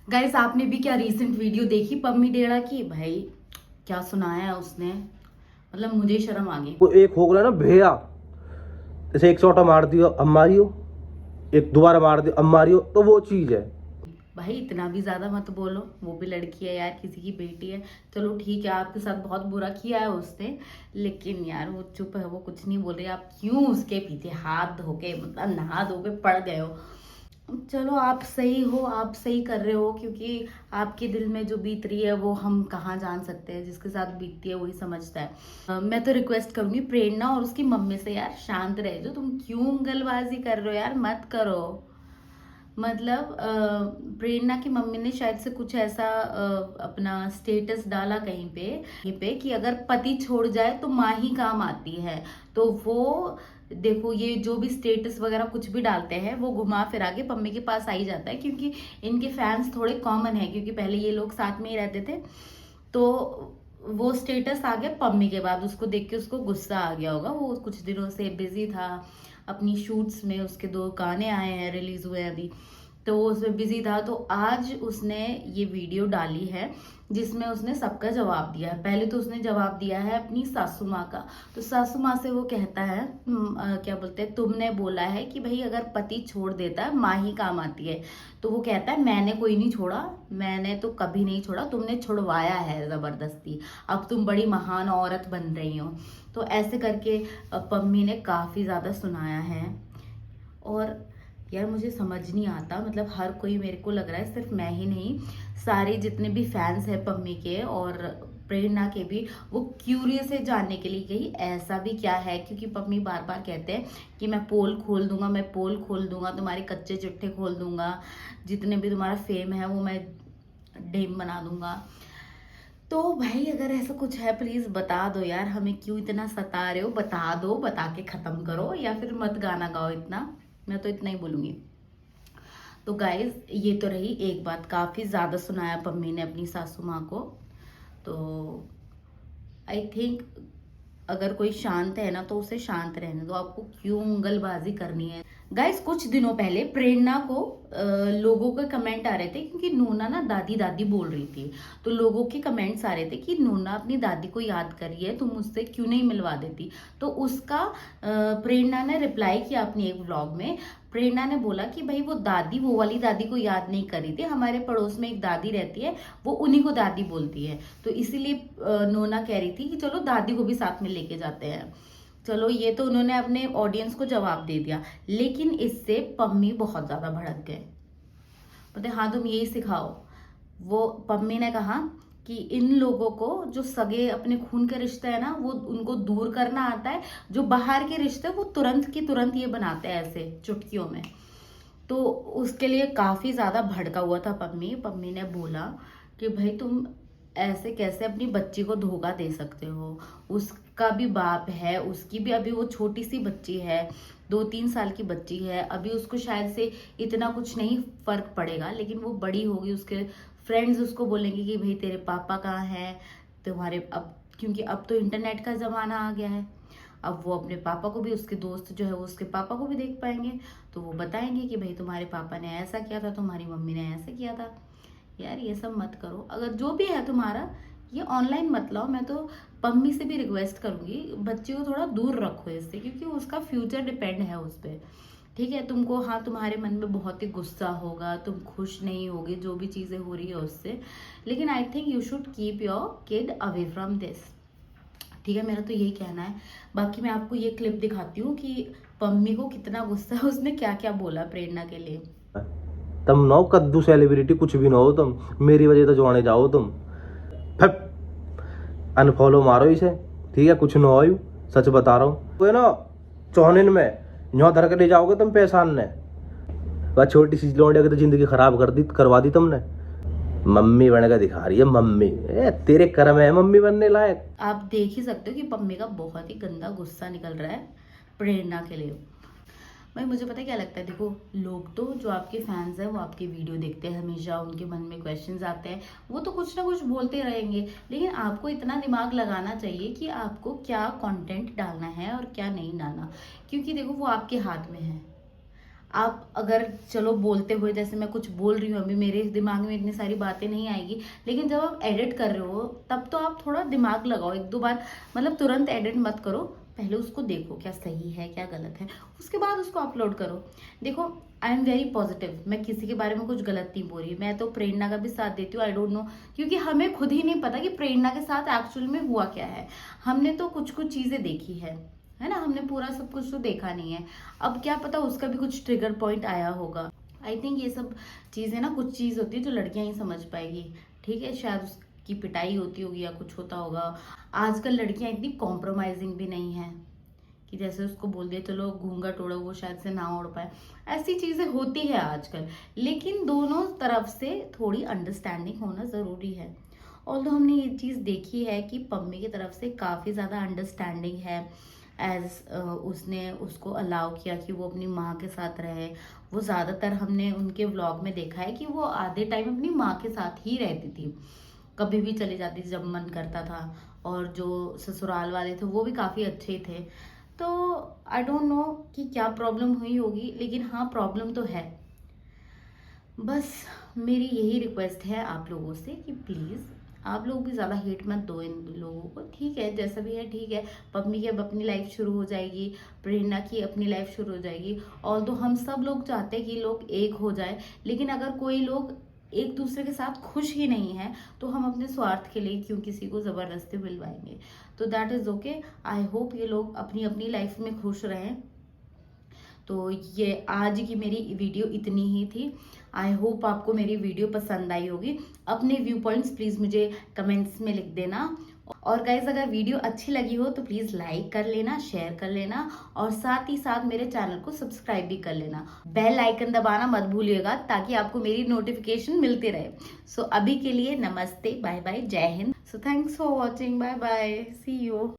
Guys आपने भी क्या रीसेंट वीडियो देखी पम्मी डेरा की? भाई क्या सुनाया है उसने, मतलब मुझे शर्म आ गई। वो एक हो गया ना भैया, जैसे एक चोटा मार दियो अब मारियो, एक दोबारा मार दियो अब मारियो, तो वो चीज है। भाई इतना भी ज्यादा मत बोलो, वो भी लड़की है यार, किसी की बेटी है। चलो ठीक है, आपके साथ बहुत बुरा किया है उसने, लेकिन यार वो चुप है, वो कुछ नहीं बोल रही। आप क्यों उसके पीछे हाथ धो के, मतलब नहा धो के पड़ गए हो? चलो आप सही हो, आप सही कर रहे हो, क्योंकि आपके दिल में जो बीत रही है वो हम कहाँ जान सकते हैं। जिसके साथ बीतती है वही समझता है। मैं तो रिक्वेस्ट करूंगी प्रेरणा और उसकी मम्मी से, यार शांत रह जाओ। तुम क्यों उंगलबाजी कर रहे हो यार? मत करो। मतलब प्रेरणा की मम्मी ने शायद से कुछ ऐसा अपना स्टेटस डाला कहीं पे कि अगर पति छोड़ जाए तो माँ ही काम आती है। तो वो देखो, ये जो भी स्टेटस वगैरह कुछ भी डालते हैं वो घुमा फिरा के पम्मी के पास आ ही जाता है, क्योंकि इनके फैंस थोड़े कॉमन है, क्योंकि पहले ये लोग साथ में ही रहते थे। तो वो स्टेटस आ गया पम्मी के बाद, उसको देख के उसको गुस्सा आ गया होगा। वो कुछ दिनों से बिजी था अपनी शूट्स में, उसके 2 गाने आए हैं, रिलीज हुए हैं अभी, तो वो उसमें बिजी था। तो आज उसने ये वीडियो डाली है जिसमें उसने सबका जवाब दिया है। पहले तो उसने जवाब दिया है अपनी सासू माँ का। तो सासू माँ से वो कहता है क्या बोलते हैं, तुमने बोला है कि भाई अगर पति छोड़ देता है माँ ही काम आती है। तो वो कहता है मैंने कोई नहीं छोड़ा, मैंने तो कभी नहीं छोड़ा, तुमने छुड़वाया है जबरदस्ती। अब तुम बड़ी महान औरत बन रही हो। तो ऐसे करके पम्मी ने काफी ज्यादा सुनाया है। और यार मुझे समझ नहीं आता, मतलब हर कोई, मेरे को लग रहा है सिर्फ मैं ही नहीं, सारे जितने भी फैंस हैं पम्मी के और प्रेरणा के भी, वो क्यूरियस है जानने के लिए कि ऐसा भी क्या है। क्योंकि पम्मी बार बार कहते हैं कि मैं पोल खोल दूंगा, मैं पोल खोल दूंगा, तुम्हारे कच्चे चिट्ठे खोल दूंगा, जितने भी तुम्हारा फेम है वो मैं डेम बना दूंगा। तो भाई अगर ऐसा कुछ है प्लीज बता दो यार, हमें क्यों इतना सता रहे हो? बता दो, बता के खत्म करो, या फिर मत गाना गाओ इतना। मैं तो इतना ही बोलूंगी। तो गाइज ये तो रही एक बात, काफी ज्यादा सुनाया पम्मी ने अपनी सासू माँ को। तो आई थिंक अगर कोई शांत है ना तो उसे शांत रहने दो, आपको क्यों उंगलबाजी करनी है? गाइस कुछ दिनों पहले प्रेरणा को लोगों के कमेंट आ रहे थे, क्योंकि नोना ना दादी दादी बोल रही थी। तो लोगों के कमेंट्स आ रहे थे कि नोना अपनी दादी को याद करी है, तुम उससे क्यों नहीं मिलवा देती? तो उसका प्रेरणा ने रिप्लाई किया अपनी एक व्लॉग में। प्रेरणा ने बोला कि भाई वो दादी, वो वाली दादी को याद नहीं करी थी, हमारे पड़ोस में एक दादी रहती है, वो उन्हीं को दादी बोलती है। तो इसीलिए नोना कह रही थी कि चलो दादी को भी साथ में लेके जाते हैं। चलो ये तो उन्होंने अपने ऑडियंस को जवाब दे दिया, लेकिन इससे पम्मी बहुत ज्यादा भड़क गए। बोलते हाँ तुम यही सिखाओ। वो पम्मी ने कहा कि इन लोगों को जो सगे अपने खून के रिश्ते है ना, वो उनको दूर करना आता है। जो बाहर के रिश्ते वो तुरंत की तुरंत ये बनाते हैं ऐसे चुटकियों में। तो उसके लिए काफी ज्यादा भड़का हुआ था पम्मी। पम्मी ने बोला कि भाई तुम ऐसे कैसे अपनी बच्ची को धोखा दे सकते हो? उसका भी बाप है, उसकी भी अभी वो छोटी सी बच्ची है, 2-3 साल की बच्ची है अभी, उसको शायद से इतना कुछ नहीं फर्क पड़ेगा, लेकिन वो बड़ी होगी, उसके फ्रेंड्स उसको बोलेंगे कि भाई तेरे पापा कहाँ हैं तुम्हारे। अब क्योंकि अब तो इंटरनेट का जमाना आ गया है, अब वो अपने पापा को भी, उसके दोस्त जो है वो उसके पापा को भी देख पाएंगे। तो वो बताएंगे कि भाई तुम्हारे पापा ने ऐसा किया था, तुम्हारी मम्मी ने ऐसा किया था। यार ये सब मत करो, अगर जो भी है तुम्हारा ये ऑनलाइन मत लाओ। मैं तो पम्मी से भी रिक्वेस्ट करूंगी, बच्चे को थोड़ा दूर रखो इससे, क्योंकि उसका फ्यूचर डिपेंड है उस पर। ठीक है, तुमको हाँ तुम्हारे मन में बहुत ही गुस्सा होगा, तुम खुश नहीं होगे जो भी चीजें हो रही है उससे, लेकिन I think you should keep your kid away from this. ठीक है, मेरा तो यही कहना है। बाकी मैं आपको ये क्लिप दिखाती हूँ कि पम्मी को कितना गुस्सा है, उसने क्या क्या बोला प्रेरणा के लिए। तुम नो कद्दू सेलिब्रिटी कुछ भी ना हो, तुम मेरी वजह तो जोड़ने जाओ तुम। अनफॉलो मारो इसे, ठीक है? कुछ ना हो, सच बता रहा हूँ। वो है ना चौहनिन में न्यो धर के ले जाओगे तुम पेशान ने। वह छोटी सी लौंडिया की तो जिंदगी खराब करवा दी तुमने। मम्मी बन के दिखा रही है मम्मी, तेरे कर्म है मम्मी बनने लायक। आप देख ही सकते हो कि पम्मी का बहुत ही गंदा गुस्सा निकल रहा है प्रेरणा के लिए। भाई मुझे पता है क्या लगता है, देखो लोग तो जो आपके फैंस हैं वो आपके वीडियो देखते हैं हमेशा, उनके मन में क्वेश्चंस आते हैं, वो तो कुछ ना कुछ बोलते रहेंगे, लेकिन आपको इतना दिमाग लगाना चाहिए कि आपको क्या कंटेंट डालना है और क्या नहीं डालना। क्योंकि देखो वो आपके हाथ में है, आप अगर चलो बोलते हुए, जैसे मैं कुछ बोल रही हूँ अभी, मेरे दिमाग में इतनी सारी बातें नहीं आएगी, लेकिन जब आप एडिट कर रहे हो तब तो आप थोड़ा दिमाग लगाओ, एक दो बार, मतलब तुरंत एडिट मत करो, पहले उसको देखो क्या सही है क्या गलत है, उसके बाद उसको अपलोड करो। देखो, आई एम वेरी पॉजिटिव, मैं किसी के बारे में कुछ गलत नहीं बोल रही, मैं तो प्रेरणा का भी साथ देती हूँ। आई डोंट नो, क्योंकि हमें खुद ही नहीं पता कि प्रेरणा के साथ एक्चुअल में हुआ क्या है। हमने तो कुछ कुछ चीजें देखी है ना, हमने पूरा सब कुछ तो देखा नहीं है। अब क्या पता उसका भी कुछ ट्रिगर पॉइंट आया होगा। आई थिंक ये सब चीजें ना, कुछ चीज होती है जो लड़कियां ही समझ पाएगी, ठीक है, शायद उसकी पिटाई होती होगी या कुछ होता होगा। आजकल लड़कियां इतनी कॉम्प्रोमाइजिंग भी नहीं है कि जैसे उसको बोल दिया चलो घूंघट ओढ़ो, वो शायद से ना ओढ़ पाए, ऐसी चीजें होती है आजकल। लेकिन दोनों तरफ से थोड़ी अंडरस्टैंडिंग होना जरूरी है। ऑल्दो हमने ये चीज देखी है कि पम्मी की तरफ से काफी ज्यादा अंडरस्टैंडिंग है, एज उसने उसको अलाउ किया कि वो अपनी माँ के साथ रहे। वो ज़्यादातर हमने उनके व्लॉग में देखा है कि वो आधे टाइम अपनी माँ के साथ ही रहती थी, कभी भी चली जाती थी जब मन करता था। और जो ससुराल वाले थे वो भी काफ़ी अच्छे थे। तो आई डोंट नो कि क्या प्रॉब्लम हुई होगी, लेकिन हाँ प्रॉब्लम तो है। बस मेरी यही रिक्वेस्ट है आप लोगों से कि प्लीज़ आप लोग भी ज़्यादा हेट मत दो इन लोगों को, ठीक है, जैसा भी है ठीक है। पम्मी की अब अपनी लाइफ शुरू हो जाएगी, प्रेरणा की अपनी लाइफ शुरू हो जाएगी। और तो हम सब लोग चाहते हैं कि लोग एक हो जाए, लेकिन अगर कोई लोग एक दूसरे के साथ खुश ही नहीं है तो हम अपने स्वार्थ के लिए क्यों किसी को ज़बरदस्ती मिलवाएंगे। तो that is okay. I hope ये लोग अपनी अपनी लाइफ में खुश रहें। तो ये आज की मेरी वीडियो इतनी ही थी। आई होप आपको मेरी वीडियो पसंद आई होगी। अपने व्यू पॉइंट्स प्लीज़ मुझे कमेंट्स में लिख देना। और गाइज अगर वीडियो अच्छी लगी हो तो प्लीज़ लाइक कर लेना, शेयर कर लेना, और साथ ही साथ मेरे चैनल को सब्सक्राइब भी कर लेना। बेल आइकन दबाना मत भूलिएगा ताकि आपको मेरी नोटिफिकेशन मिलती रहे। सो अभी के लिए नमस्ते, बाय बाय, जय हिंद। So thanks for watching, bye bye, see you.